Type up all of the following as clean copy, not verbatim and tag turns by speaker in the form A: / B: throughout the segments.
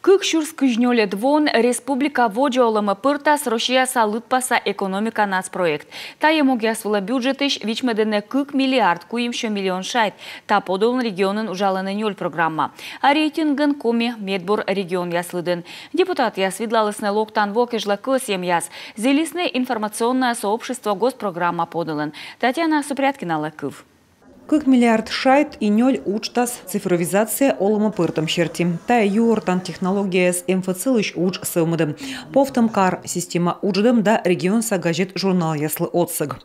A: Кык шурс күжнёле двон республика воджолымы пыртас Россия салытпаса экономика нацпроект. Та емогясвыла бюджетыш вичмедене 40 миллиард куимшо миллион шайт. Та подолын регионын ужалыны нёль программа. А рейтингын коми медбор регион яслыдын. Депутат ясвидлалысны локтан вокежла кысем яс. Зелисне информационное сообщество госпрограмма подолын. Татьяна Супряткина лакыв.
B: 40 миллиард шайт и нёль учтас цифровизация олыма пыртым черти. Та юортан технология с МФЦлыш уч сылмыдым. Повтым кар система учдым да регион сагажет журнал яслы отсыг.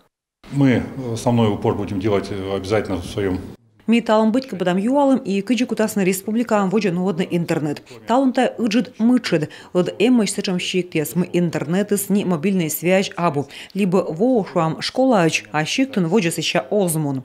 C: Мы основной упор будем делать обязательно в своем.
B: Ми талым быть кабадам юалым и кыджи кутасна республикам воджа новодный интернет. Талым-то ыджид мычид. Лад эммыш сычам щиктес мы интернеты с не мобильной связь абу. Либо воушуам школач, а щиктун воджа сыща озмун.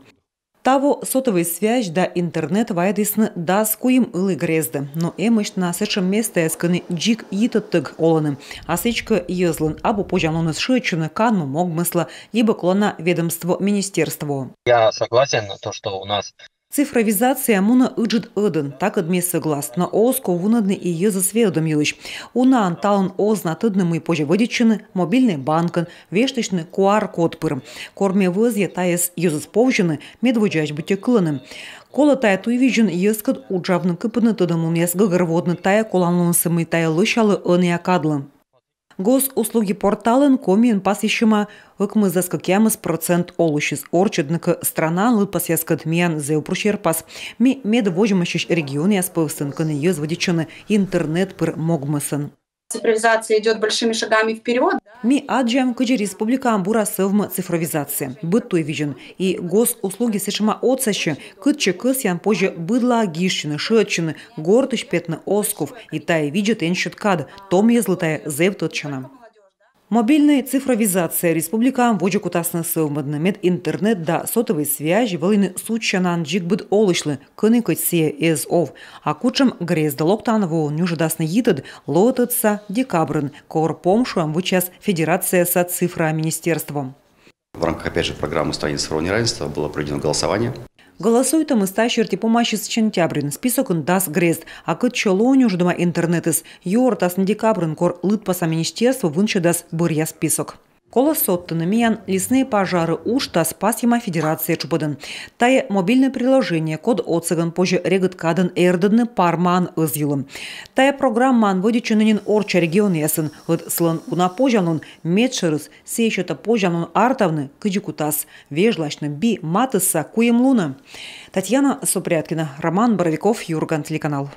B: Таво сотовая связь да интернет вайдисны да скуим илы грезды. Но эмыш на сычам место эсканы джик йитыттык оланы. А сычка езлын абу пожануны сшичуны канму могмысла, либо клона ведомство министерство.
D: Я согласен на то, что у нас
B: Цифровизация муна ыджид ыдын, так адме согласно оско вунадны и езы сведом юлыш. Уна анталын озна тыднымы позже выдичыны, мобильный банкын, вештычны QR-код пырым. Корме вызье таес езы сповжыны, медвуджач быте кылыным. Кола тая туйвижын езкад уджавны кыпыны тыдым унес гыгырводны тая коланлынсымы тая лышалы ыны акадлы. Госуслуги порталын комин пасищыма ыкмы заскакямыз процент олушис орчыдныка страна лыпас яскад миян зеупрущерпас. Ми медвожимащищ регион яспывсын кыны езводичыны интернет пыр могмысын.
E: Цифровизация идет большими шагами вперед.
B: Ми аджам кыджи республика амбура сывма цифровизация. Быт вижен и госуслуги сышма отсащы кытчы кысян позже быдла гищины, шетчины, гортыш петны осков и тая виджет энщиткад, том езлытая зевтотчана. Мобильная цифровизация республика воджа кутасны сывмадны мед интернет да сотовой связи волыны сучанан джикбыд олышлы кыны кытсе ов. А кучам грезда локтанову нюжедасны йитыд лотыца декабрын кор помшуам вычас федерация со цифроминистерством.
F: В рамках, опять же, программы «Страница цифрового неравенства» было проведено голосование.
B: Голосует мы стащерти помощи с чентябрин. Список он даст грест. А кыт чолоню ждама интернетес. Юртас на декабрин кор лытпаса министерства вынче даст бырья список. Колосоттыны миян лесные пожары уштас пасима федерация чубадын. Тая мобильное приложение код отсыган позже регат кадын эрдыдны парман ызюлым. Тая программан водичынынин орча регион ясын. От слон куна пожанун медшерыс сейшета пожанун артавны кыджикутас. Вежлачны би матыса куем луна. Татьяна Супряткина, Роман Боровиков, Юрган, телеканал.